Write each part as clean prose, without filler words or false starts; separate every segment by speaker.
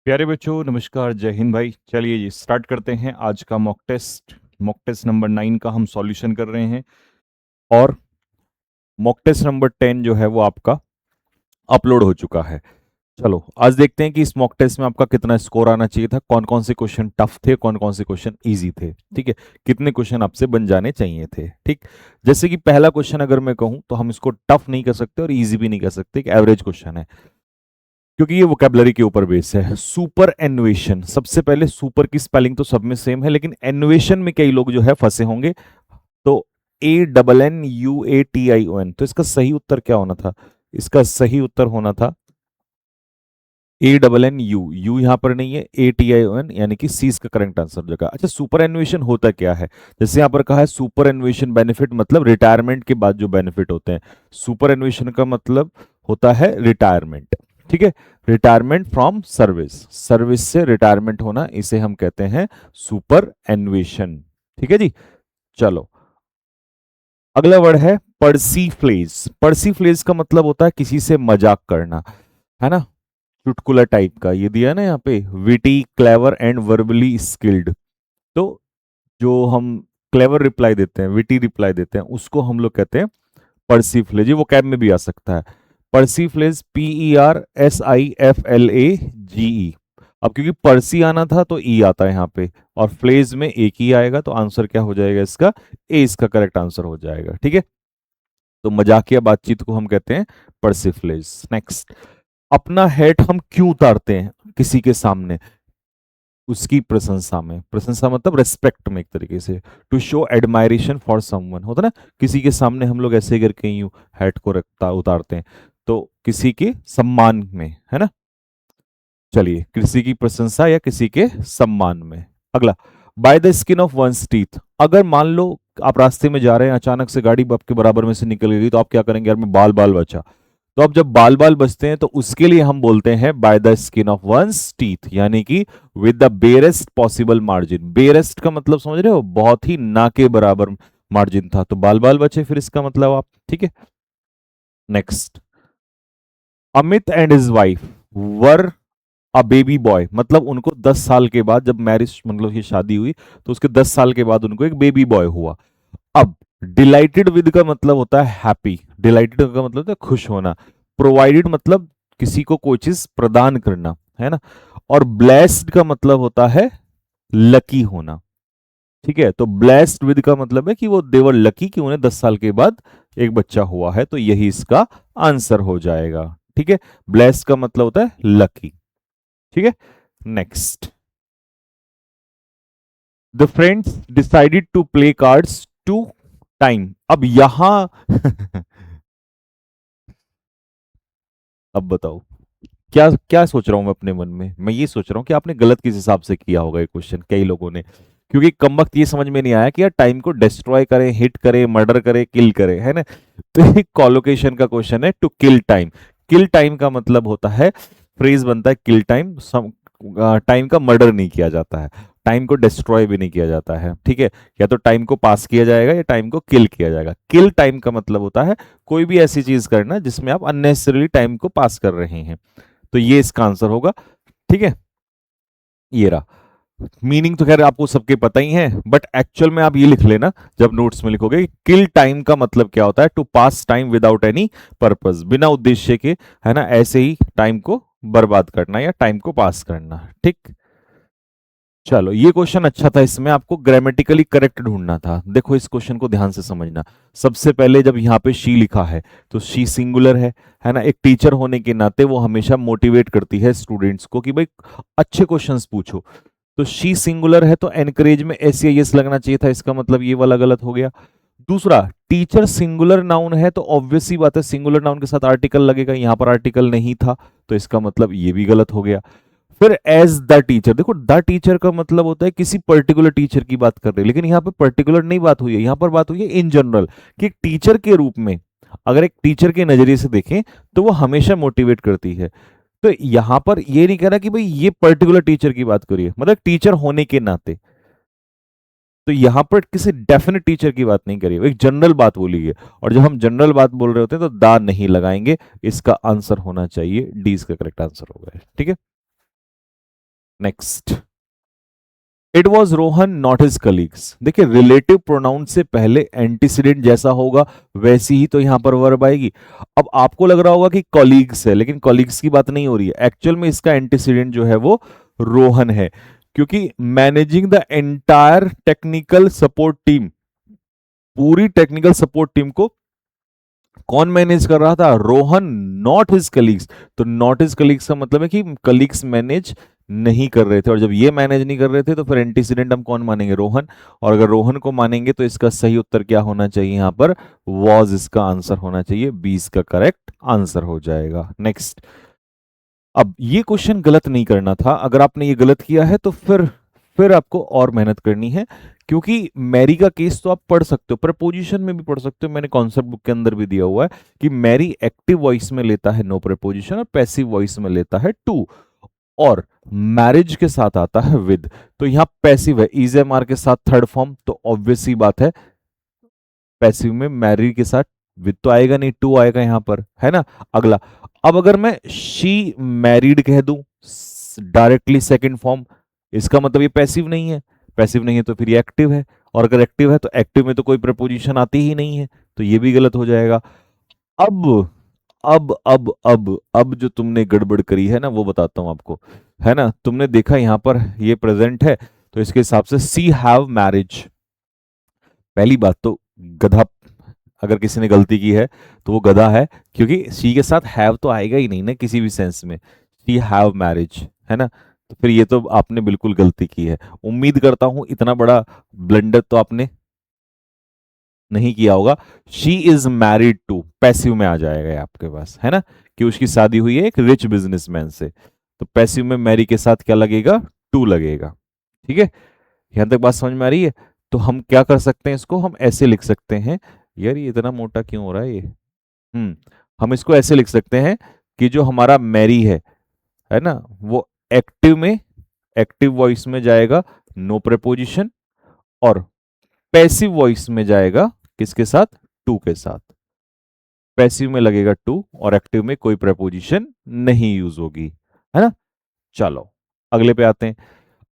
Speaker 1: प्यारे बच्चों नमस्कार, जय हिंद भाई। चलिए जी स्टार्ट करते हैं आज का मॉक टेस्ट नंबर 9 का हम सॉल्यूशन कर रहे हैं। और मॉक टेस्ट नंबर 10 जो है वो आपका अपलोड हो चुका है। चलो आज देखते हैं कि इस मॉक टेस्ट में आपका कितना स्कोर आना चाहिए था, कौन कौन से क्वेश्चन टफ थे, कौन कौन से क्वेश्चन इजी थे। ठीक है, कितने क्वेश्चन आपसे बन जाने चाहिए थे। ठीक, जैसे कि पहला क्वेश्चन अगर मैं कहूं तो हम इसको टफ नहीं कर सकते और इजी भी नहीं कर सकते, एक एवरेज क्वेश्चन है क्योंकि ये वोकेबलरी के ऊपर बेस है। सुपर एनुएशन, सबसे पहले सुपर की स्पेलिंग तो सब में सेम है, लेकिन एनुएशन में कई लोग जो है फंसे होंगे। तो ANNUATION, तो इसका सही उत्तर क्या होना था? इसका सही उत्तर होना था ANNU। यू यहां पर नहीं है, ATION, यानी कि सी इसका करेक्ट आंसर जगह। अच्छा, सुपर एनुएशन होता क्या है? जैसे यहां पर कहा है सुपर एनुएशन बेनिफिट, मतलब रिटायरमेंट के बाद जो बेनिफिट होते हैं। सुपर एनुएशन का मतलब होता है रिटायरमेंट। ठीक है, रिटायरमेंट फ्रॉम सर्विस, सर्विस से रिटायरमेंट होना, इसे हम कहते हैं सुपर एनुएशन। ठीक है जी। चलो अगला वर्ड है पर्सीफ्लेज। पर्सीफ्लेज का मतलब होता है किसी से मजाक करना, है ना, चुटकुला टाइप का। ये दिया ना यहाँ पे, witty, clever and verbally skilled. तो जो हम क्लेवर रिप्लाई देते हैं, विटी रिप्लाई देते हैं, उसको हम लोग कहते हैं पर्सीफ्लेज। ये वो कैब में भी आ सकता है। पर्सीफ्लेज, PERSIFLAGE। अब क्योंकि पर्सी आना था तो ई आता है यहाँ पे, और फ्लेज में एक ही आएगा, तो आंसर क्या हो जाएगा इसका? ए इसका करेक्ट आंसर हो जाएगा। ठीक है, तो मजाकिया बातचीत को हम कहते हैं पर्सीफ्लेज। नेक्स्ट, अपना हेट हम क्यों उतारते हैं किसी के सामने? उसकी प्रशंसा में, प्रशंसा मतलब रेस्पेक्ट में एक तरीके से। To show admiration for someone, होता ना, किसी के सामने हम लोग ऐसे करके यूं हेट को रखता उतारते हैं, तो किसी के सम्मान में, है ना। चलिए, किसी की प्रशंसा या किसी के सम्मान में। अगला, by the skin of one's teeth. अगर मान लो आप रास्ते में जा रहे हैं, अचानक से गाड़ी आपके बराबर में से निकल गई, तो आप क्या करेंगे? यार मैं बाल बाल बचा। तो अब जब बाल बाल बचते हैं तो उसके लिए हम बोलते हैं by the skin of one's teeth, यानी कि with the barest possible margin. Barest का मतलब समझ रहे हो, बहुत ही ना के बराबर मार्जिन था, तो बाल बाल बचे, फिर इसका मतलब आप। ठीक है, next, Amit and his wife were a baby boy, मतलब उनको 10 साल के बाद, जब मैरिज मतलब की शादी हुई, तो उसके 10 साल के बाद उनको एक बेबी बॉय हुआ। अब डिलाइटेड विद का मतलब होता है हैप्पी, डिलाइटेड का मतलब होता है खुश होना। प्रोवाइडेड मतलब किसी को कोई चीज प्रदान करना, है ना। और ब्लेस्ड का मतलब होता है लकी होना। ठीक है, तो ब्लेस्ड विद का मतलब है कि वो देवर लकी, कि उन्हें 10 साल के बाद एक बच्चा हुआ है, तो यही इसका आंसर हो जाएगा। ठीक है, ब्लेस्ड का मतलब होता है लकी। ठीक है, next, the friends decided to play cards to time. अब यहां अब बताओ, क्या क्या सोच रहा हूं मैं अपने मन में? मैं ये सोच रहा हूं कि आपने गलत किस हिसाब से किया होगा ये क्वेश्चन, कई लोगों ने। क्योंकि कम वक्त ये समझ में नहीं आया कि यार टाइम को डिस्ट्रॉय करें, हिट करें, मर्डर करें, किल करें, है ना। तो ये कॉलोकेशन का क्वेश्चन है, to kill time. Kill time का मतलब होता है, फ्रेज बनता है किल टाइम, टाइम का मर्डर नहीं किया जाता है, टाइम को डिस्ट्रॉय भी नहीं किया जाता है। ठीक है, या तो टाइम को पास किया जाएगा या टाइम को किल किया जाएगा। किल टाइम का मतलब होता है कोई भी ऐसी चीज करना जिसमें आप अननेसेसरीली टाइम को पास कर रहे हैं, तो ये इसका आंसर होगा। ठीक है, ये रहा। मीनिंग तो खैर आपको सबके पता ही है, बट एक्चुअल में आप ये लिख लेना जब नोट्स में लिखोगे, किल टाइम का मतलब क्या होता है? To pass time without any purpose, बिना उद्देश्य के, है ना, ऐसे ही टाइम को बर्बाद करना या टाइम को पास करना। ठीक, चलो ये क्वेश्चन अच्छा था, इसमें आपको ग्रामेटिकली करेक्ट ढूंढना था। देखो इस क्वेश्चन को ध्यान से समझना। सबसे पहले जब यहाँ पे शी लिखा है तो शी सिंगुलर है ना। एक टीचर होने के नाते वो हमेशा मोटिवेट करती है स्टूडेंट्स को कि भाई अच्छे क्वेश्चंस पूछो। तो शी सिंगुलर है तो एनकरेज में एस या यस लगना चाहिए था, इसका मतलब ये वाला गलत हो गया। दूसरा, टीचर सिंगुलर नाउन है तो ऑब्वियस सी बात है सिंगुलर नाउन के साथ आर्टिकल लगेगा, यहां पर आर्टिकल नहीं था, तो इसका मतलब ये भी गलत हो गया। फिर एज द टीचर, देखो द टीचर का मतलब होता है किसी पर्टिकुलर टीचर की बात कर रहे हैं, लेकिन यहां पर पर्टिकुलर नहीं बात हुई है, यहां पर बात हुई है इन जनरल, कि एक टीचर के रूप में अगर एक टीचर के नजरिए से देखें तो वो हमेशा मोटिवेट करती है। तो यहां पर ये नहीं कह रहा कि भाई ये पर्टिकुलर टीचर की बात करिए, मतलब टीचर होने के नाते। तो यहां पर किसी डेफिनेट टीचर की बात नहीं करिए, एक जनरल बात बोली है। और जब हम जनरल बात बोल रहे होते हैं तो दा नहीं लगाएंगे, इसका आंसर होना चाहिए डी, इसका करेक्ट आंसर होगा। ठीक है, next, it was Rohan not his colleagues. देखिए रिलेटिव प्रोनाउन से पहले एंटीसीडेंट जैसा होगा वैसी ही तो यहां पर वर्ब आएगी। अब आपको लग रहा होगा कि कॉलीग्स है, लेकिन कॉलीग्स की बात नहीं हो रही है। एक्चुअल में इसका एंटीसीडेंट जो है वो रोहन है, क्योंकि managing the entire technical support team, पूरी टेक्निकल सपोर्ट टीम को कौन मैनेज कर रहा था? Rohan, not his colleagues. तो नॉट हिज कलीग्स का मतलब है कि कलीग्स मैनेज नहीं कर रहे थे, और जब ये मैनेज नहीं कर रहे थे तो फिर एंटीसीडेंट हम कौन मानेंगे? रोहन। और अगर रोहन को मानेंगे तो इसका सही उत्तर क्या होना चाहिए? यहां पर वॉज इसका आंसर होना चाहिए, 20 का करेक्ट आंसर हो जाएगा। नेक्स्ट, अब ये क्वेश्चन गलत नहीं करना था। अगर आपने ये गलत किया है तो फिर आपको और मेहनत करनी है, क्योंकि मैरी का केस तो आप पढ़ सकते हो, प्रपोजिशन में भी पढ़ सकते हो। मैंने कॉन्सेप्ट बुक के अंदर भी दिया हुआ है कि मैरी एक्टिव वॉइस में लेता है नो प्रपोजिशन, और पैसिव वॉइस में लेता है टू, और मैरिज के साथ आता है विद। तो यहां पैसिव है, इज एम आर के साथ थर्ड फॉर्म, तो ऑब्वियस ही बात है पैसिव में मैरी के साथ विद तो आएगा नहीं, टू आएगा यहां पर, है ना। अगला, अब अगर मैं शी मैरिड कह दूं डायरेक्टली सेकंड फॉर्म, इसका मतलब ये पैसिव नहीं है। पैसिव नहीं है तो फिर ये एक्टिव है, और अगर एक्टिव है तो एक्टिव में तो कोई प्रपोजिशन आती ही नहीं है, तो ये भी गलत हो जाएगा। अब अब जो तुमने गड़बड़ करी है ना वो बताता हूं आपको, है ना। तुमने देखा यहां पर ये प्रेजेंट है, तो इसके हिसाब से सी हैव मैरिज। पहली बात तो गधा, अगर किसी ने गलती की है तो वो गधा है, क्योंकि सी के साथ हैव तो आएगा ही नहीं ना किसी भी सेंस में। सी हैव मैरिज, है ना। तो फिर ये तो आपने बिल्कुल गलती की है। उम्मीद करता हूं इतना बड़ा ब्लंडर तो आपने नहीं किया होगा। She is married to, passive में आ जाएगा ये आपके पास, है ना, कि उसकी शादी हुई है एक रिच बिजनेसमैन से। तो पैसिव में मैरी के साथ क्या लगेगा? टू लगेगा। ठीक है, यहां तक बात समझ में आ रही है? तो हम क्या कर सकते हैं, इसको हम ऐसे लिख सकते हैं। यार ये इतना मोटा क्यों हो रहा है ये? हम इसको ऐसे लिख सकते हैं कि जो हमारा मैरी है ना, वो एक्टिव में, एक्टिव वॉइस में जाएगा नो प्रेपोजिशन, और पैसिव वॉइस में जाएगा किसके साथ? टू के साथ। पैसिव में लगेगा टू, और एक्टिव में कोई प्रेपोजिशन नहीं यूज होगी, है ना। चलो अगले पे आते हैं।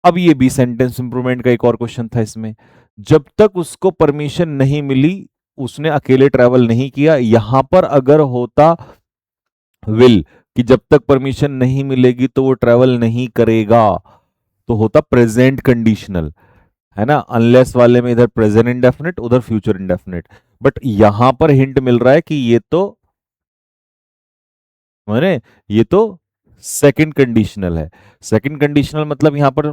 Speaker 1: अब ये भी सेंटेंस इंप्रूवमेंट का एक और क्वेश्चन था इसमें। जब तक उसको परमिशन नहीं मिली उसने अकेले ट्रैवल नहीं किया। यहां पर अगर होता विल, कि जब तक परमिशन नहीं मिलेगी तो वो ट्रैवल नहीं करेगा, तो होता प्रेजेंट कंडीशनल, है ना। अनलेस वाले में इधर प्रेजेंट इंडेफिनिट, उधर फ्यूचर इंडेफिनिट। बट यहां पर हिंट मिल रहा है कि ये तो मैंने, ये तो सेकंड कंडीशनल है। सेकंड कंडीशनल मतलब यहां पर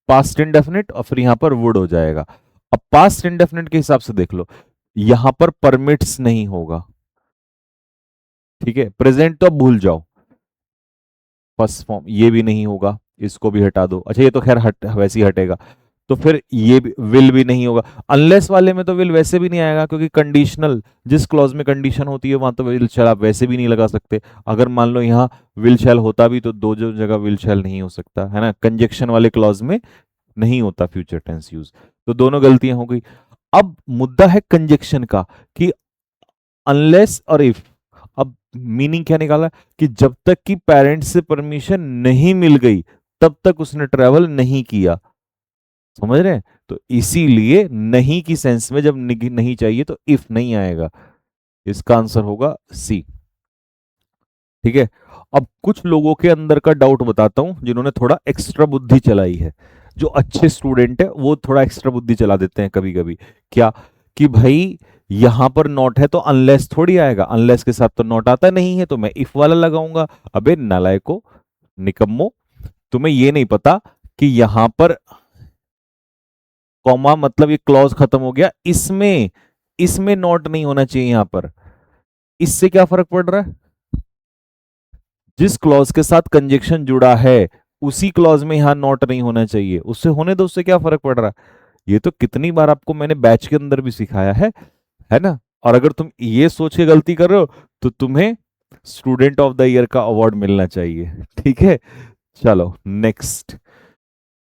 Speaker 1: पास्ट इंडेफिनिट, और फिर यहां पर वुड हो जाएगा। अब पास्ट इंडेफिनिट के हिसाब से देख लो, यहां पर परमिट्स नहीं होगा, ठीक है। प्रेजेंट तो अब भूल जाओ, फर्स्ट फॉर्म ये भी नहीं होगा, इसको भी हटा दो। अच्छा ये तो खैर वैसे ही हटेगा। तो फिर ये भी, विल भी नहीं होगा। अनलेस वाले में तो विल वैसे भी नहीं आएगा, क्योंकि कंडीशनल, जिस क्लॉज में कंडीशन होती है वहां तो विल शैल आप वैसे भी नहीं लगा सकते। अगर मान लो यहाँ विल शैल होता भी तो दो जो जगह विल शैल नहीं हो सकता, है ना। कंजक्शन वाले क्लॉज में नहीं होता फ्यूचर टेंस यूज। तो दोनों गलतियां हो गई। अब मुद्दा है कंजक्शन का, कि अनलेस और इफ। अब मीनिंग क्या निकाला, कि जब तक कि पेरेंट्स से परमिशन नहीं मिल गई तब तक उसने ट्रेवल नहीं किया। समझ रहे हैं? तो इसीलिए नहीं की सेंस में जब नहीं चाहिए तो इफ नहीं आएगा। इसका आंसर होगा सी। ठीक है, अब कुछ लोगों के अंदर का डाउट बताता हूं, जिन्होंने थोड़ा एक्स्ट्रा बुद्धि चलाई है। जो अच्छे स्टूडेंट है वो थोड़ा एक्स्ट्रा बुद्धि चला देते हैं कभी कभी। क्या, कि भाई यहां पर नॉट है तो अनलेस थोड़ी आएगा, अनलेस के साथ तो नॉट आता नहीं है, तो मैं इफ वाला लगाऊंगा। अबे नालायको, निकम्मो, तुम्हें ये नहीं पता कि यहां पर कॉमा मतलब ये क्लॉज खत्म हो गया, इसमें इसमें नॉट नहीं होना चाहिए यहां पर। इससे क्या फर्क पड़ रहा है? जिस क्लॉज के साथ कंजक्शन जुड़ा है उसी क्लॉज में यहां नॉट नहीं होना चाहिए, उससे होने दो, उससे क्या फर्क पड़ रहा है? ये तो कितनी बार आपको मैंने बैच के अंदर भी सिखाया है ना। और अगर तुम ये सोच के गलती कर रहे हो तो तुम्हें स्टूडेंट ऑफ द ईयर का अवार्ड मिलना चाहिए। ठीक है, चलो नेक्स्ट।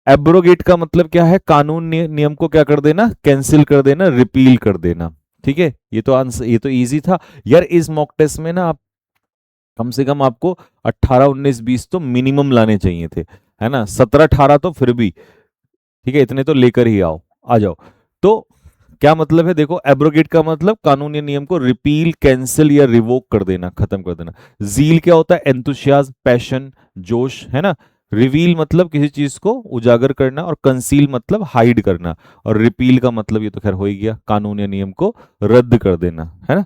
Speaker 1: एब्रोगेट का मतलब क्या है? कानून नियम को क्या कर देना? कैंसिल कर देना, रिपील कर देना। ठीक है, ये तो आंसर, ये तो इजी था यार। इस मॉक टेस्ट में ना आप कम से कम आपको 18 19 20 तो मिनिमम लाने चाहिए थे, है ना, 17-18 तो फिर भी ठीक है, इतने तो लेकर ही आओ, आ जाओ। तो क्या मतलब है, देखो एब्रोगेट का मतलब कानून या नियम को रिपील, कैंसिल या रिवोक कर देना, खत्म कर देना। जील क्या होता है, एंथुसियाज्म, पैशन, जोश, है ना। रिवील मतलब किसी चीज को उजागर करना, और कंसील मतलब हाइड करना, और रिपील का मतलब ये तो खैर हो ही गया, कानून या नियम को रद्द कर देना, है ना।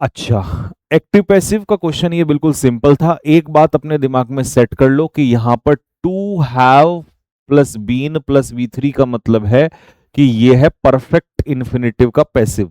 Speaker 1: अच्छा, एक्टिव पैसिव का क्वेश्चन ये बिल्कुल सिंपल था। एक बात अपने दिमाग में सेट कर लो कि यहां पर to have plus been plus V three का मतलब है कि ये है परफेक्ट इन्फिनेटिव का पैसिव।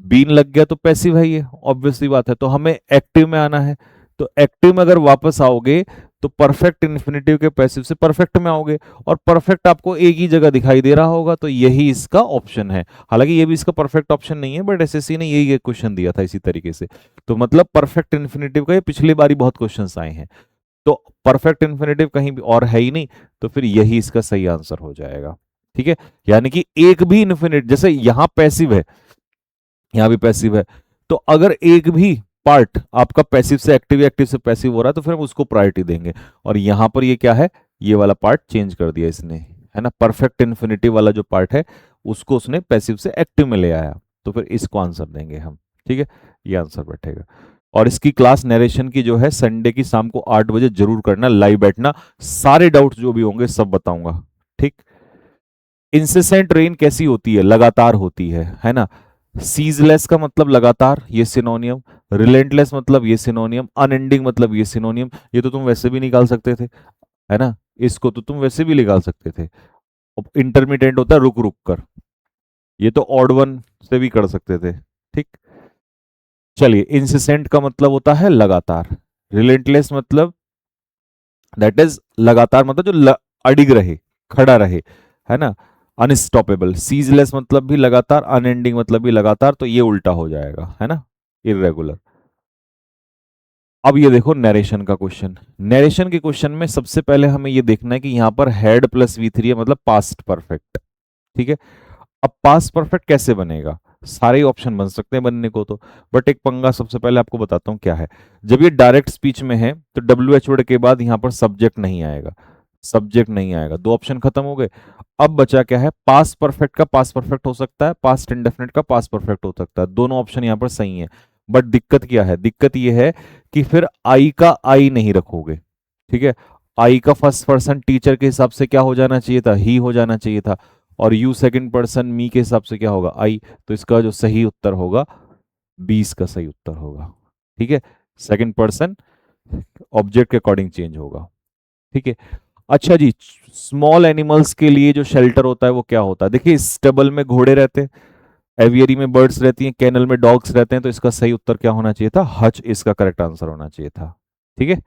Speaker 1: बीन लग गया तो पैसिव है, ये ऑब्वियसली बात है। तो हमें एक्टिव में आना है, तो एक्टिव में अगर वापस आओगे तो परफेक्ट इन्फिनेटिव के पैसिव से परफेक्ट में आओगे, और परफेक्ट आपको एक ही जगह दिखाई दे रहा होगा, तो यही इसका ऑप्शन है। हालांकि ये भी इसका परफेक्ट ऑप्शन नहीं है, बट एसएससी ने यही एक क्वेश्चन दिया था इसी तरीके से। तो मतलब परफेक्ट इन्फिनेटिव का ये पिछली बारी बहुत क्वेश्चन आए हैं, तो परफेक्ट इन्फिनेटिव कहीं भी और है ही नहीं, तो फिर यही इसका सही आंसर हो जाएगा। ठीक है, यानी कि एक भी इन्फिनिट, जैसे यहां पैसिव है, यहां भी पैसिव है, तो अगर एक भी पार्ट आपका पैसिव से एक्टिव या एक्टिव से पैसिव हो रहा है तो फिर हम उसको प्रायोरिटी देंगे। और यहां पर ये क्या है, ये वाला पार्ट चेंज कर दिया इसने, है ना, परफेक्ट इन्फिनिटी वाला जो पार्ट है उसको उसने पैसिव से एक्टिव में ले आया, तो फिर इसको आंसर देंगे हम। ठीक है, ये आंसर बैठेगा। और इसकी क्लास नरेशन की जो है संडे की शाम को 8 बजे जरूर करना, लाइव बैठना, सारे डाउट्स जो भी होंगे सब बताऊंगा। ठीक। इंसेसेंट रेन कैसी होती है, लगातार होती है ना। सीजलेस का मतलब लगातार, ये सिनोनियम। रिलेंटलेस मतलब ये सिनोनियम। अनएंडिंग मतलब ये सिनोनियम। ये तो तुम वैसे भी निकाल सकते थे, है ना, इसको तो तुम वैसे भी निकाल सकते थे। इंटरमीडिएट होता है रुक रुक कर, ये तो ऑड वन से भी कर सकते थे। ठीक। चलिए, इंसिसेंट का मतलब होता है लगातार। रिलेंटलेस मतलब दैट इज लगातार मतलब जो अडिग रहे, खड़ा रहे, है ना। अनस्टॉपेबल। सीजलेस मतलब भी लगातार, अनएंडिंग मतलब भी लगातार, तो ये उल्टा हो जाएगा, है ना, इरेगुलर। अब ये देखो नरेशन का क्वेश्चन। नरेशन के क्वेश्चन में सबसे पहले हमें ये देखना है कि यहां पर हेड प्लस वी थ्री है, मतलब पास्ट परफेक्ट। ठीक है, अब पास्ट परफेक्ट कैसे बनेगा, सारे ऑप्शन बन सकते हैं बनने को तो, बट एक पंगा सबसे पहले आपको बताता हूं क्या है। जब ये डायरेक्ट स्पीच में है तो डब्ल्यू एच वर्ड के बाद यहां पर सब्जेक्ट नहीं आएगा, सब्जेक्ट नहीं आएगा, दो ऑप्शन खत्म हो गए। अब बचा क्या है, पास्ट परफेक्ट का पास्ट परफेक्ट हो सकता है, पास्ट इंडेफिनिट का पास्ट परफेक्ट हो सकता है, दोनों ऑप्शन यहां पर सही है। बट दिक्कत क्या है, दिक्कत यह है कि फिर आई का आई नहीं रखोगे। ठीक है, आई का फर्स्ट पर्सन टीचर के हिसाब से क्या हो जाना चाहिए था, ही हो जाना चाहिए था, और यू सेकंड पर्सन मी के हिसाब से क्या होगा, आई। तो इसका जो सही उत्तर होगा 20 का सही उत्तर होगा। ठीक है, सेकंड पर्सन ऑब्जेक्ट के अकॉर्डिंग चेंज होगा। ठीक है। अच्छा जी, स्मॉल एनिमल्स के लिए जो शेल्टर होता है वो क्या होता है, देखिए स्टेबल में घोड़े रहते हैं, एवियरी में बर्ड्स रहती हैं, कैनल में डॉग्स रहते हैं, तो इसका सही उत्तर क्या होना चाहिए था, हच इसका करेक्ट आंसर होना चाहिए था। ठीक है।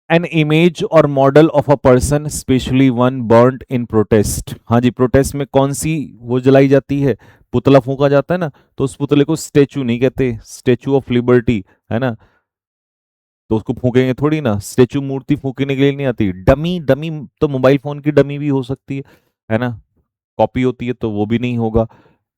Speaker 1: एन इमेज और model of a person specially one burned in protest. हाँ जी, प्रोटेस्ट में कौन सी वो जलाई जाती है, पुतला फूंका जाता है ना, तो उस पुतले को स्टेचू नहीं कहते, स्टेचू ऑफ लिबर्टी, है ना। तो उसको फूकेंगे थोड़ी ना, स्टेचू मूर्ति फूकने के लिए नहीं आती, डमी, डमी तो मोबाइल फोन की डमी भी हो सकती है ना, कॉपी होती है तो वो भी नहीं होगा।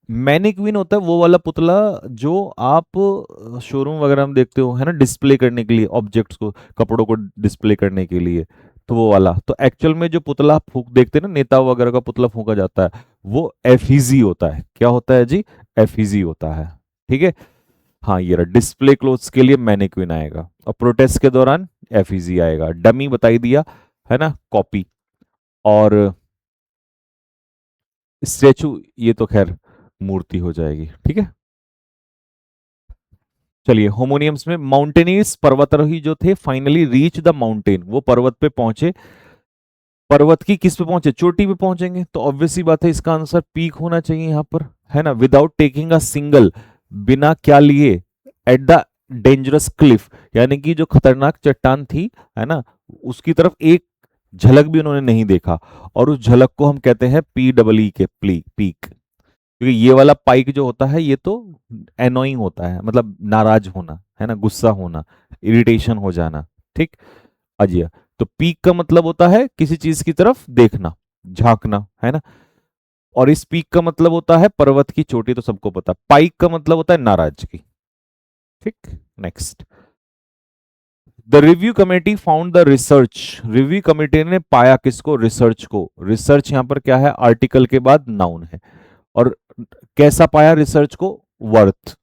Speaker 1: मैनिक्विन होता है वो वाला पुतला जो आप शोरूम वगैरह में देखते हो, है ना, डिस्प्ले करने के लिए ऑब्जेक्ट्स को, कपड़ों को डिस्प्ले करने के लिए, तो वो वाला। तो एक्चुअल में जो पुतला फूक देखते हैं ना, नेता वगैरह का पुतला फूका जाता है, वो एफिजी होता है। क्या होता है जी, एफिजी होता है। ठीक है। हाँ, ये रहा, डिस्प्ले क्लोथ्स के लिए मैनिक्विन आएगा, और प्रोटेस्ट के दौरान एफिजी आएगा। डमी बताई दिया, है ना, कॉपी। और स्टेचू ये तो खैर मूर्ति हो जाएगी। ठीक है। चलिए, होमोनियम्स में माउंटेनियर्स, पर्वतारोही जो थे, फाइनली रीच द माउंटेन, वो पर्वत पे पहुंचे। पर्वत की किस पे पहुंचे, चोटी पे पहुंचेंगे, तो ऑब्वियस सी बात है इसका आंसर पीक होना चाहिए यहां पर, है ना। विदाउट टेकिंग अ सिंगल, बिना क्या लिए, एट द डेंजरस क्लिफ, यानी कि जो खतरनाक चट्टान थी, है ना, उसकी तरफ एक झलक भी उन्होंने नहीं देखा, और उस झलक को हम कहते हैं पी डबल ई के पीक। क्योंकि ये वाला पाइक जो होता है ये तो एनोइंग होता है, मतलब नाराज होना, है ना, गुस्सा होना, इरिटेशन हो जाना। ठीक। अजिया, तो पीक का मतलब होता है किसी चीज की तरफ देखना, झांकना, है ना। और इस पीक का मतलब होता है पर्वत की चोटी, तो सबको पता, पाइक का मतलब होता है नाराजगी। ठीक। Next. The review committee found the research, review committee ने पाया किसको, रिसर्च को। रिसर्च यहां पर क्या है, आर्टिकल के बाद नाउन है। और कैसा पाया रिसर्च को, वर्थ,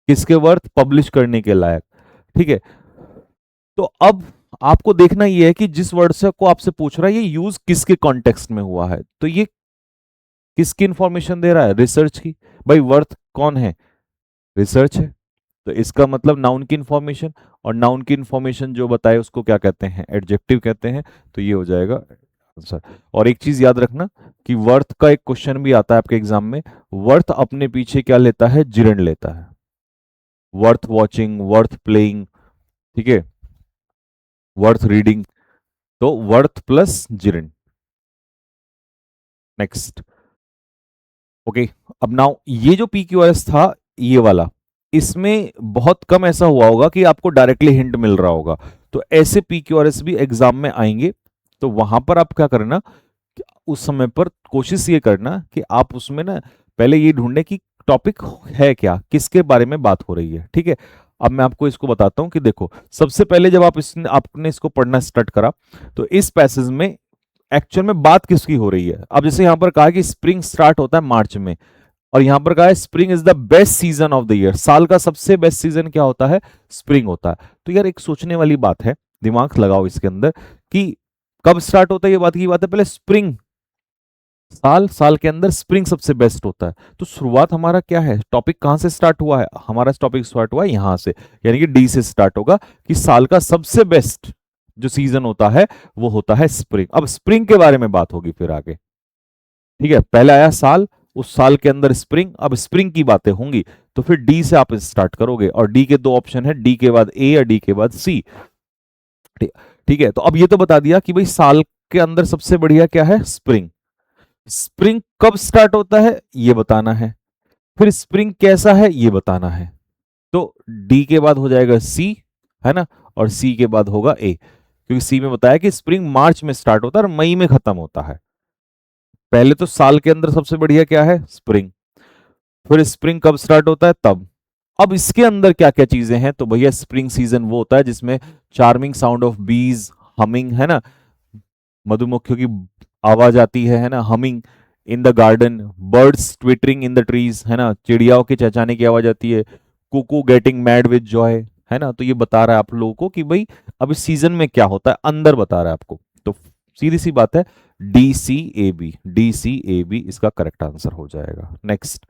Speaker 1: किसके वर्थ, पब्लिश करने के लायक। ठीक है, तो अब आपको देखना यह है कि जिस वर्ड से को आपसे पूछ रहा है ये यूज किसके कॉन्टेक्स्ट में हुआ है, तो ये किसकी इंफॉर्मेशन दे रहा है, रिसर्च की। भाई वर्थ कौन है, रिसर्च है, तो इसका मतलब नाउन की इंफॉर्मेशन, और नाउन की इंफॉर्मेशन जो बताए उसको क्या कहते हैं, एडजेक्टिव कहते हैं। तो ये हो जाएगा आंसर। और एक चीज याद रखना कि वर्थ का एक क्वेश्चन भी आता है आपके एग्जाम में, वर्थ अपने पीछे क्या लेता है, जिरंड लेता है। वर्थ वॉचिंग, वर्थ प्लेइंग, ठीक है, वर्थ रीडिंग, तो worth plus gerund. Next, okay. अब नाउ ये जो PQRS था ये वाला, इसमें बहुत कम ऐसा हुआ होगा कि आपको डायरेक्टली हिंट मिल रहा होगा। तो ऐसे PQRS भी एग्जाम में आएंगे, तो वहां पर आप क्या करना, उस समय पर कोशिश ये करना कि आप उसमें ना पहले ये ढूंढने कि टॉपिक है क्या, किसके बारे में बात हो रही है। ठीक है, अब मैं आपको इसको बताता हूं कि देखो, सबसे पहले जब आपने इसको पढ़ना स्टार्ट करा, तो इस पैसेज में एक्चुअल में बात किसकी हो रही है। अब जैसे यहां पर कहा कि स्प्रिंग स्टार्ट होता है मार्च में, और यहां पर कहा है spring is the best season of the year, साल का सबसे बेस्ट सीजन क्या होता है, स्प्रिंग होता है। तो यार एक सोचने वाली बात है, दिमाग लगाओ इसके अंदर कि कब स्टार्ट होता है, ये बात की बात है, पहले स्प्रिंग, साल, साल के अंदर स्प्रिंग सबसे बेस्ट होता है। तो शुरुआत हमारा क्या है, टॉपिक कहां से स्टार्ट हुआ है, हमारा टॉपिक स्टार्ट हुआ है यहां से, यानी कि डी से स्टार्ट होगा कि साल का सबसे बेस्ट जो सीजन होता है वो होता है स्प्रिंग। अब स्प्रिंग के बारे में बात होगी फिर आगे। ठीक है, पहले आया साल, उस साल के अंदर स्प्रिंग, अब स्प्रिंग की बातें होंगी, तो फिर डी से आप स्टार्ट करोगे, और डी के दो ऑप्शन है, डी के बाद ए या डी के बाद सी। ठीक है, तो अब ये तो बता दिया कि भाई साल के अंदर सबसे बढ़िया क्या है, स्प्रिंग। स्प्रिंग कब स्टार्ट होता है ये बताना है, फिर स्प्रिंग कैसा है ये बताना है। तो डी के बाद हो जाएगा सी, है ना, और सी के बाद होगा ए, क्योंकि सी में बताया कि स्प्रिंग मार्च में स्टार्ट होता है और मई में खत्म होता है। पहले तो साल के अंदर सबसे बढ़िया क्या है, स्प्रिंग, फिर स्प्रिंग कब स्टार्ट होता है, तब। अब इसके अंदर क्या क्या चीजें हैं, तो भैया स्प्रिंग सीजन वो होता है जिसमें charming sound of bees, humming, है ना, मधुमक्खियों की आवाज आती है ना, humming in the garden, birds twittering in the trees, है ना, चिड़ियाओं के चहचहाने की आवाज आती है, cuckoo getting mad with joy, है ना। तो ये बता रहा है आप लोगों को कि भाई अब इस सीजन में क्या होता है, अंदर बता रहा है आपको। तो सीधी सी बात है, DCAB, DCAB इसका करेक्ट आंसर हो जाएगा। नेक्स्ट,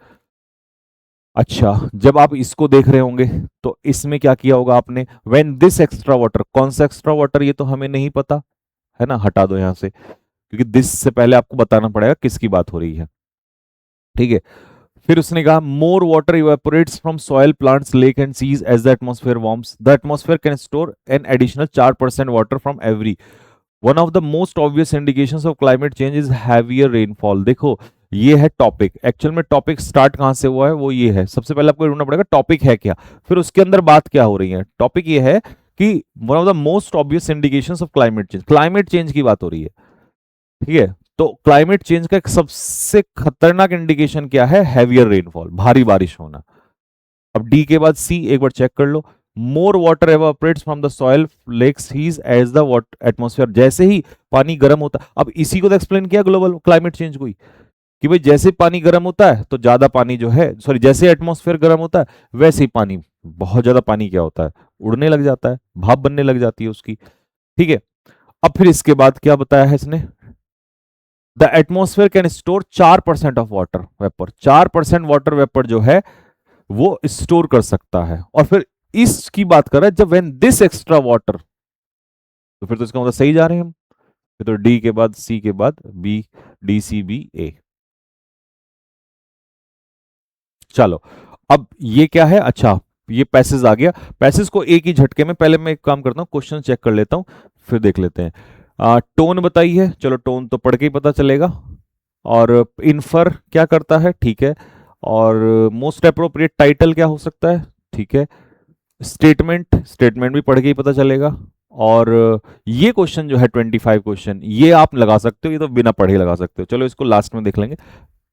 Speaker 1: अच्छा, जब आप इसको देख रहे होंगे तो इसमें क्या किया होगा आपने, व्हेन दिस एक्स्ट्रा वाटर, कौन सा एक्स्ट्रा वाटर ये तो हमें नहीं पता, है ना, हटा दो यहां से, क्योंकि दिस से पहले आपको बताना पड़ेगा किसकी बात हो रही है। ठीक है, फिर उसने कहा more water evaporates from soil, plants, lake and seas as the atmosphere warms, the atmosphere can store an additional 4% water from every, one of the most obvious indications of climate change is heavier rainfall. देखो ये है topic, actual में topic start कहां से हुआ है वो ये है, सबसे पहले आपको ढूंढना पड़ेगा टॉपिक है क्या, फिर उसके अंदर बात क्या हो रही है। टॉपिक ये है कि one of the most obvious indications of climate change, climate change की बात हो रही है। ठीक है, तो क्लाइमेट चेंज का एक सबसे खतरनाक इंडिकेशन क्या है, हैवियर रेनफॉल, भारी बारिश होना। अब डी के बाद सी एक बार चेक कर लो, more water evaporates from the soil, lakes, he's as the atmosphere, जैसे ही पानी गर्म होता है, अब इसी को तो एक्सप्लेन किया ग्लोबल क्लाइमेट चेंज को ही, कि भाई जैसे पानी गर्म होता है तो ज्यादा पानी जो है, सॉरी, जैसे एटमॉस्फेयर गर्म होता है वैसे ही पानी, बहुत ज्यादा पानी क्या होता है, उड़ने लग जाता है, भाप बनने लग जाती है उसकी। ठीक है, अब फिर इसके बाद क्या बताया है इसने, the atmosphere can store 4% of water vapour, 4% water vapour जो है वो स्टोर कर सकता है। और फिर इसकी बात कर रहा है जब व्हेन दिस एक्स्ट्रा वाटर, तो फिर तो इसका मतलब सही जा रहे हैं हम, फिर तो डी के बाद सी के बाद बी, DCBA। चलो, अब ये क्या है, अच्छा ये पैसेज आ गया, पैसेज को एक ही झटके में, पहले मैं एक काम करता हूँ क्वेश्चन चेक कर लेता हूँ फिर देख लेते हैं। टोन बताई है, चलो टोन तो पढ़ के ही पता चलेगा, और इन्फर क्या करता है, ठीक है, और मोस्ट अप्रोप्रिएट टाइटल क्या हो सकता है, ठीक है, स्टेटमेंट, स्टेटमेंट भी पढ़ के ही पता चलेगा, और ये क्वेश्चन जो है 25 क्वेश्चन ये आप लगा सकते हो, ये तो बिना पढ़े लगा सकते हो। चलो इसको लास्ट में देख लेंगे,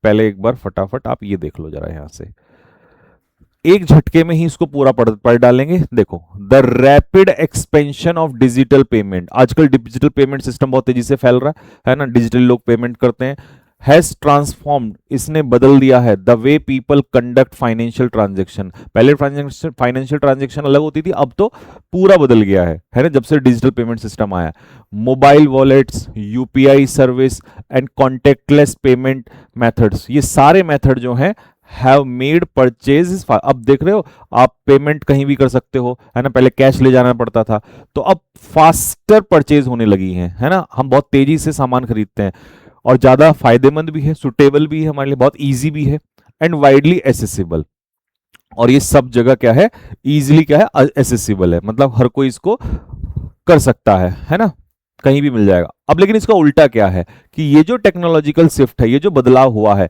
Speaker 1: पहले एक बार फटाफट आप ये देख लो जरा यहां से। एक झटके में ही इसको पूरा पढ़ डालेंगे। देखो, the rapid expansion of digital payment, आजकल डिजिटल पेमेंट सिस्टम बहुत तेजी से फैल रहा है ना, डिजिटल लोग पेमेंट करते हैं। हैज ट्रांसफॉर्म्ड, इसने बदल दिया है the way people conduct financial transaction. पहले फाइनेंशियल ट्रांजेक्शन अलग होती थी, अब तो पूरा बदल गया है ना, जब से डिजिटल पेमेंट सिस्टम आया। Mobile wallets, UPI service and contact lens payment methods, ये सारे मेथड जो हैं हैव मेड परचेज। अब देख रहे हो आप पेमेंट कहीं भी कर सकते हो, है ना, पहले कैश ले जाना पड़ता था, तो अब फास्टर परचेज होने लगी है ना, हम बहुत तेजी से सामान खरीदते हैं और ज्यादा फायदेमंद भी है, सुटेबल भी है हमारे लिए, बहुत इजी भी है, एंड वाइडली एसेसिबल। और ये सब जगह क्या है, इजीली क्या है, एसेसिबल है, मतलब हर कोई इसको कर सकता है ना, कहीं भी मिल जाएगा। अब लेकिन इसका उल्टा क्या है कि ये जो टेक्नोलॉजिकल शिफ्ट है, ये जो बदलाव हुआ है,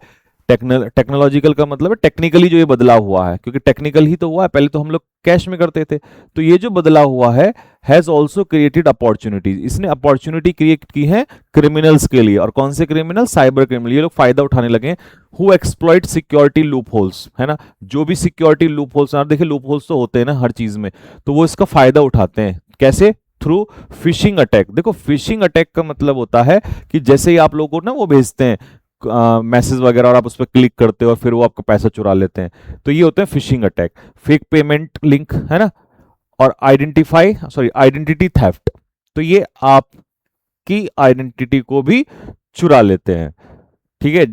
Speaker 1: टेक्नोलॉजिकल का मतलब है टेक्निकली जो ये बदलाव हुआ है, क्योंकि टेक्निकल ही तो हुआ है, पहले तो हम लोग कैश में करते थे। तो ये जो बदलाव हुआ है हैज ऑल्सो क्रिएटेड अपॉर्चुनिटीज, इसने अपॉर्चुनिटी क्रिएट की है क्रिमिनल्स के लिए। और कौन से क्रिमिनल, साइबर क्रिमिनल, ये लोग फायदा उठाने लगे, who exploit security loop holes, है ना, जो भी सिक्योरिटी लूप होल्स, देखिए लूप होल्स तो होते हैं ना हर चीज में, तो वो इसका फायदा उठाते हैं। कैसे? Through phishing attack. देखो, फिशिंग अटैक का मतलब होता है कि जैसे ही आप लोगों को ना वो भेजते हैं मैसेज वगैरह और आप उस पर क्लिक करते हो और फिर वो आपका पैसा चुरा लेते हैं, तो ये होते हैं phishing attack. Fake payment link, है ना, और आइडेंटिटी थेफ्ट, तो ये आपकी आइडेंटिटी को भी चुरा लेते हैं। ठीक है,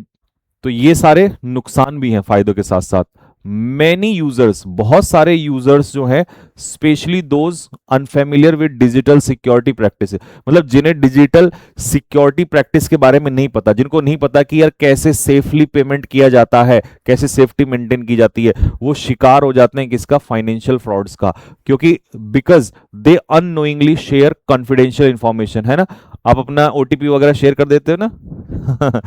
Speaker 1: तो ये सारे नुकसान भी हैं फायदों के साथ साथ। मैनी यूजर्स, बहुत सारे यूजर्स जो हैं, specially those unfamiliar with digital security practice, मतलब जिन्हें डिजिटल सिक्योरिटी प्रैक्टिस के बारे में नहीं पता, जिनको नहीं पता कि यार कैसे सेफली पेमेंट किया जाता है, कैसे सेफ्टी मेंटेन की जाती है, वो शिकार हो जाते हैं किसका, फाइनेंशियल फ्रॉड्स का, क्योंकि because they unknowingly share confidential information, है ना, आप अपना ओटीपी वगैरह शेयर कर देते हो ना।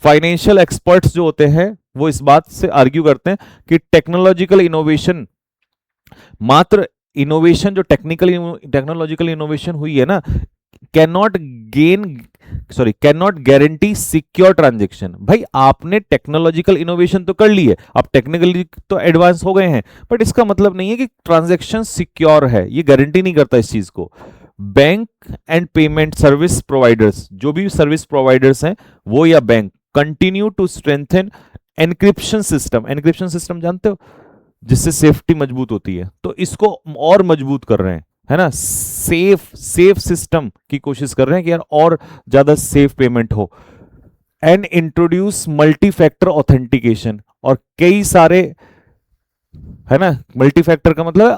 Speaker 1: फाइनेंशियल एक्सपर्ट्स जो होते हैं वो इस बात से आर्ग्यू करते हैं कि टेक्नोलॉजिकल इनोवेशन, मात्र इनोवेशन जो टेक्नोलॉजिकल इनोवेशन हुई है ना, कैनॉट गारंटी सिक्योर ट्रांजेक्शन। भाई आपने टेक्नोलॉजिकल इनोवेशन तो कर ली है, आप टेक्निकली तो एडवांस हो गए हैं, बट इसका मतलब नहीं है कि ट्रांजेक्शन सिक्योर है, ये गारंटी नहीं करता इस चीज को। Bank and payment service providers, जो भी सर्विस प्रोवाइडर्स हैं वो या bank, continue to strengthen encryption system. Encryption system जानते हो, जिससे सेफ्टी मजबूत होती है, तो इसको और मजबूत कर रहे हैं, है ना, सेफ सिस्टम की कोशिश कर रहे हैं कि यार और ज्यादा सेफ पेमेंट हो। And introduce multi factor authentication, और कई सारे, है ना, मल्टी फैक्टर का मतलब है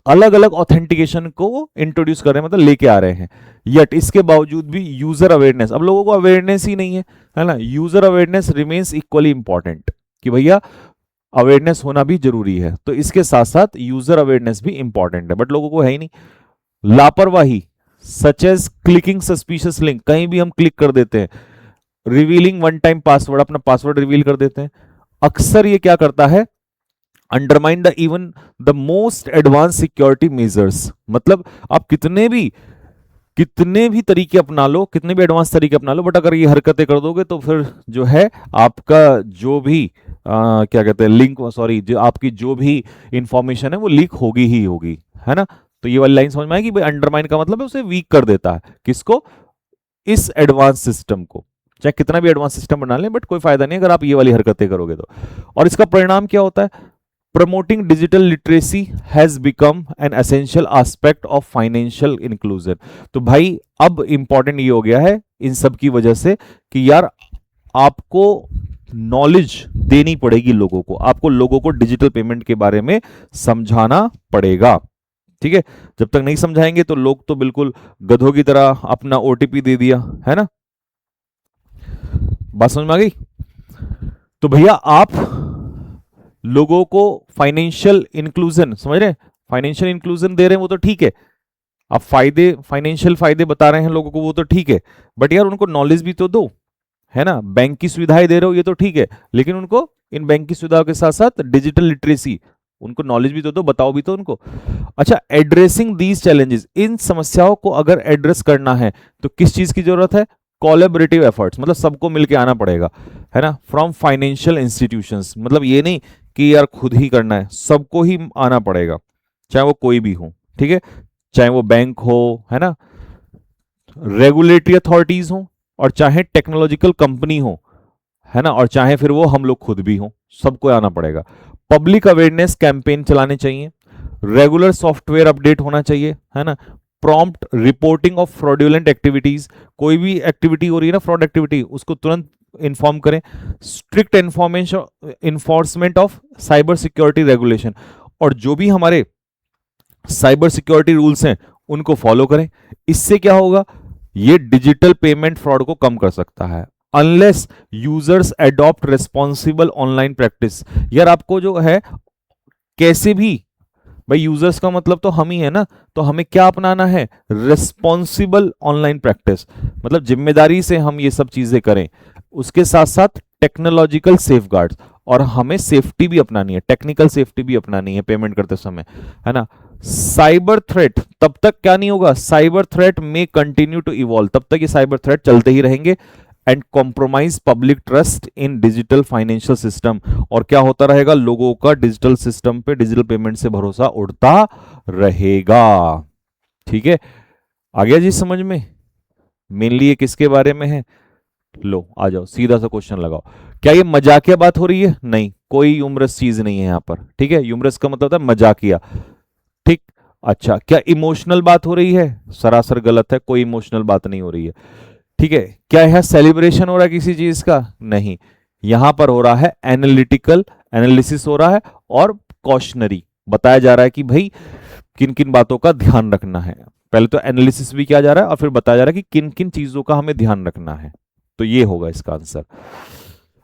Speaker 1: अलग अलग ऑथेंटिकेशन को इंट्रोड्यूस कर रहे हैं, मतलब लेके आ रहे हैं। यट इसके बावजूद भी यूजर अवेयरनेस, अब लोगों को अवेयरनेस ही नहीं है ना, user awareness remains equally important, कि भैया अवेयरनेस होना भी जरूरी है, तो इसके साथ साथ यूजर अवेयरनेस भी इंपॉर्टेंट है, बट लोगों को है ही नहीं। लापरवाही, such as clicking suspicious link, कहीं भी हम क्लिक कर देते हैं, रिवीलिंग वन टाइम पासवर्ड, अपना पासवर्ड रिवील कर देते हैं। अक्सर ये क्या करता है, undermine the even the most advance security measures, मतलब आप कितने भी तरीके अपना लो, कितने भी एडवांस तरीके अपना लो, बट अगर ये हरकतें कर दोगे तो फिर जो है आपका जो भी क्या कहते हैं लिंक, जो आपकी जो भी इंफॉर्मेशन है वो लीक होगी ही होगी, है ना। तो ये वाली लाइन समझ में आएगी, भाई अंडरमाइन का मतलब है उसे वीक कर देता है, किसको, इस एडवांस सिस्टम को, चाहे कितना भी एडवांस सिस्टम बना लें, बट कोई फायदा नहीं अगर आप ये वाली हरकतें करोगे तो। और इसका परिणाम क्या होता है, promoting digital literacy has become an essential aspect of financial inclusion. तो भाई अब इंपॉर्टेंट ये हो गया है इन सब की वजह से कि यार आपको नॉलेज देनी पड़ेगी लोगों को, आपको लोगों को डिजिटल पेमेंट के बारे में समझाना पड़ेगा। ठीक है, जब तक नहीं समझाएंगे तो लोग तो बिल्कुल गधों की तरह अपना ओटीपी दे दिया, है ना। बात समझ में आ गई। तो भैया आप लोगों को फाइनेंशियल इंक्लूजन, समझ रहे हैं, फाइनेंशियल इंक्लूजन दे रहे हैं वो तो ठीक है, आप फाइनेंशियल फायदे बता रहे हैं लोगों को वो तो ठीक है, बट यार उनको नॉलेज भी तो दो, है ना। बैंक की सुविधाएं दे रहे हो ये तो ठीक है, लेकिन उनको इन बैंक की सुविधाओं के साथ साथ डिजिटल लिटरेसी, उनको नॉलेज भी तो दो, बताओ भी तो उनको। अच्छा, एड्रेसिंग दीज चैलेंजेस, इन समस्याओं को अगर एड्रेस करना है तो किस चीज की जरूरत है, कोलैबोरेटिव एफर्ट्स, मतलब सबको मिलके आना पड़ेगा, है ना, फ्रॉम फाइनेंशियल इंस्टीट्यूशंस, मतलब ये नहीं कि यार खुद ही करना है, सबको ही आना पड़ेगा, चाहे वो कोई भी हो, ठीक है, चाहे वो बैंक हो, है ना, रेगुलेटरी अथॉरिटीज हो, और चाहे टेक्नोलॉजिकल कंपनी हो, है ना, और चाहे फिर वो हम लोग खुद भी हो, सबको आना पड़ेगा। पब्लिक अवेयरनेस कैंपेन चलाने चाहिए, रेगुलर सॉफ्टवेयर अपडेट होना चाहिए, है ना, prompt reporting of fraudulent activities, कोई भी एक्टिविटी हो रही है ना फ्रॉड एक्टिविटी, उसको तुरंत इन्फॉर्म करें, strict information enforcement of cyber security regulation, और जो भी हमारे साइबर सिक्योरिटी रूल्स हैं उनको फॉलो करें। इससे क्या होगा, ये डिजिटल पेमेंट फ्रॉड को कम कर सकता है। Unless users adopt responsible online practice, यार आपको जो है कैसे भी, भाई यूजर्स का मतलब तो हम ही है ना, तो हमें क्या अपनाना है, रिस्पॉन्सिबल ऑनलाइन प्रैक्टिस, मतलब जिम्मेदारी से हम ये सब चीजें करें, उसके साथ साथ टेक्नोलॉजिकल सेफगार्ड्स, और हमें सेफ्टी भी अपनानी है, टेक्निकल सेफ्टी भी अपनानी है पेमेंट करते समय, है ना। साइबर थ्रेट तब तक क्या नहीं होगा, साइबर थ्रेट में कंटिन्यू टू इवॉल्व, तब तक ये साइबर थ्रेट चलते ही रहेंगे, and compromise public trust in digital financial system, और क्या होता रहेगा, लोगों का डिजिटल सिस्टम पे, डिजिटल पेमेंट से भरोसा उड़ता रहेगा। ठीक है, आ गया जी समझ में, मेनली ये किसके बारे में है। लो आ जाओ, सीधा सा क्वेश्चन लगाओ, क्या ये मजाकिया बात हो रही है, नहीं, कोई ह्यूमरस चीज नहीं है यहां पर, ठीक है, ह्यूमरस का मतलब होता है मजाकिया, ठीक। अच्छा, क्या इमोशनल बात हो रही है, सरासर गलत है, कोई इमोशनल बात नहीं हो रही है, ठीक है। क्या यह सेलिब्रेशन हो रहा है किसी चीज का, नहीं, यहां पर हो रहा है एनालिटिकल एनालिसिस हो रहा है, और कॉशनरी बताया जा रहा है कि भाई किन किन बातों का ध्यान रखना है, पहले तो एनालिसिस भी किया जा रहा है और फिर बताया जा रहा है कि किन किन चीजों का हमें ध्यान रखना है, तो ये होगा इसका आंसर।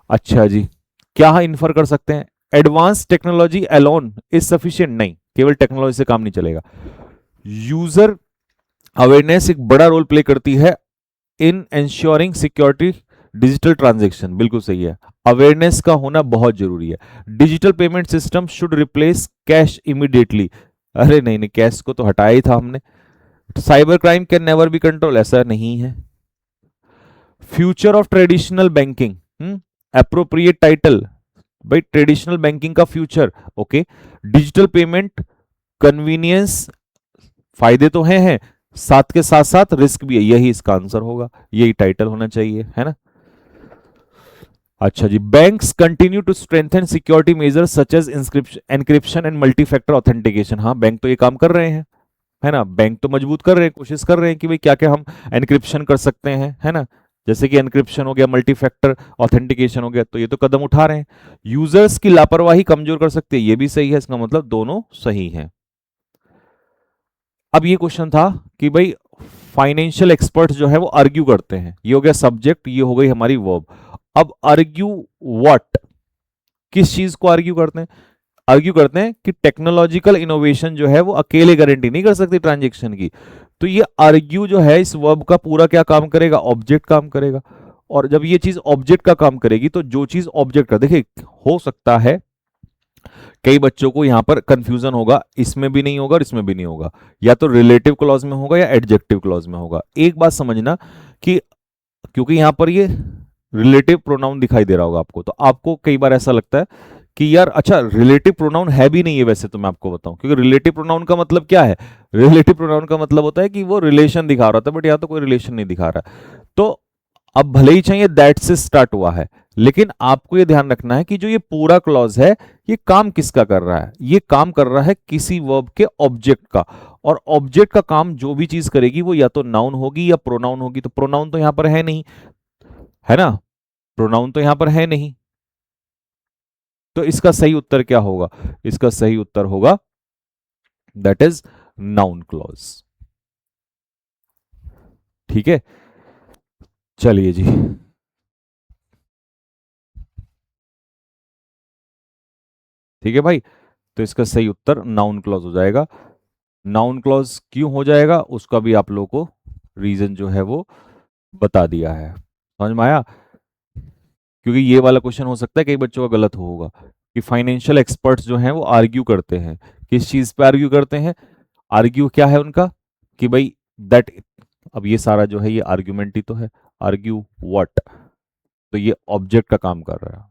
Speaker 1: अच्छा जी, क्या इन्फर कर सकते हैं, advance technology alone is sufficient, नहीं, केवल टेक्नोलॉजी से काम नहीं चलेगा, यूजर अवेयरनेस एक बड़ा रोल प्ले करती है इन इंश्योरिंग सिक्योरिटी डिजिटल ट्रांजेक्शन, बिल्कुल सही है, अवेयरनेस का होना बहुत जरूरी है, digital payment system should replace cash immediately, अरे नहीं नहीं, कैश को तो हटाया ही था हमने, cyber crime can never be control, ऐसा नहीं है, future of traditional banking, appropriate title, भाई ट्रेडिशनल बैंकिंग का future, okay, digital payment convenience, फायदे तो हैं, साथ के साथ साथ रिस्क भी है, यही इसका आंसर होगा, यही टाइटल होना चाहिए, है ना। अच्छा जी, banks continue to strengthen security measures such as encryption and multi factor authentication, हाँ बैंक तो ये काम कर रहे हैं, है ना, बैंक तो मजबूत कर रहे हैं, कोशिश कर रहे हैं कि भाई क्या क्या हम एनक्रिप्शन कर सकते हैं, है ना, जैसे कि एनक्रिप्शन हो गया, मल्टी फैक्टर ऑथेंटिकेशन हो गया, तो ये तो कदम उठा रहे हैं, यूजर्स की लापरवाही कमजोर कर सकती है, ये भी सही है, इसका मतलब दोनों सही हैं। अब ये क्वेश्चन था कि भाई फाइनेंशियल एक्सपर्ट्स जो है वो आर्ग्यू करते हैं, ये हो गया सब्जेक्ट, ये हो गई हमारी वर्ब, अब आर्ग्यू व्हाट, किस चीज को आर्ग्यू करते हैं, आर्ग्यू करते हैं कि टेक्नोलॉजिकल इनोवेशन जो है वो अकेले गारंटी नहीं कर सकती ट्रांजेक्शन की, तो ये आर्ग्यू जो है इस वर्ब का पूरा क्या काम करेगा, ऑब्जेक्ट काम करेगा, और जब ये चीज ऑब्जेक्ट का काम करेगी तो जो चीज ऑब्जेक्ट का, देखिए हो सकता है कई बच्चों को यहां पर कंफ्यूजन होगा, इसमें भी नहीं होगा और इसमें भी नहीं होगा, या तो रिलेटिव क्लॉज में होगा या एडजेक्टिव क्लॉज में होगा, एक बात समझना कि क्योंकि यहां पर ये रिलेटिव प्रोनाउन दिखाई दे रहा होगा आपको, तो आपको कई बार ऐसा लगता है कि यार अच्छा रिलेटिव प्रोनाउन है भी नहीं है, वैसे तो मैं आपको बताऊं, क्योंकि रिलेटिव प्रोनाउन का मतलब क्या है, रिलेटिव प्रोनाउन का मतलब होता है कि वो रिलेशन दिखा रहा था, बट यहां तो कोई रिलेशन नहीं दिखा रहा, तो अब भले ही चाहिए दैट से स्टार्ट हुआ है, लेकिन आपको यह ध्यान रखना है कि जो ये पूरा क्लॉज है ये काम किसका कर रहा है, ये काम कर रहा है किसी वर्ब के ऑब्जेक्ट का, और ऑब्जेक्ट का काम जो भी चीज करेगी वो या तो नाउन होगी या प्रोनाउन होगी, तो प्रोनाउन तो यहां पर है नहीं, है ना, प्रोनाउन तो यहां पर है नहीं, तो इसका सही उत्तर क्या होगा, इसका सही उत्तर होगा दैट इज नाउन क्लॉज, ठीक है, चलिए जी, ठीक है भाई, तो इसका सही उत्तर नाउन क्लॉज हो जाएगा, नाउन क्लॉज क्यों हो जाएगा उसका भी आप लोगों को रीजन जो है वो बता दिया है, समझ में आया, क्योंकि ये वाला क्वेश्चन हो सकता है कई बच्चों का गलत होगा कि फाइनेंशियल एक्सपर्ट्स जो हैं वो आर्ग्यू करते हैं, किस चीज पे आर्ग्यू करते हैं, आर्ग्यू क्या है उनका कि भाई दैट, अब ये सारा जो है ये आर्ग्यूमेंट ही तो है, आर्ग्यू व्हाट, तो ये ऑब्जेक्ट का काम कर रहा है,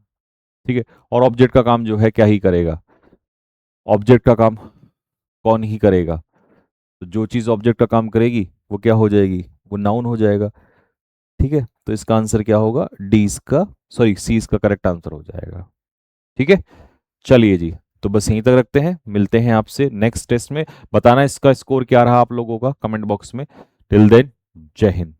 Speaker 1: ठीक है, और ऑब्जेक्ट का काम जो है क्या ही करेगा, ऑब्जेक्ट का काम कौन ही करेगा, तो जो चीज ऑब्जेक्ट का काम करेगी वो क्या हो जाएगी, वो नाउन हो जाएगा। ठीक है, तो इसका आंसर क्या होगा, डी इसका, सॉरी सी इसका करेक्ट आंसर हो जाएगा। ठीक है, चलिए जी, तो बस यहीं तक रखते हैं, मिलते हैं आपसे नेक्स्ट टेस्ट में। बताना इसका स्कोर क्या रहा आप लोगों का कमेंट बॉक्स में। टिल देन, जय हिंद।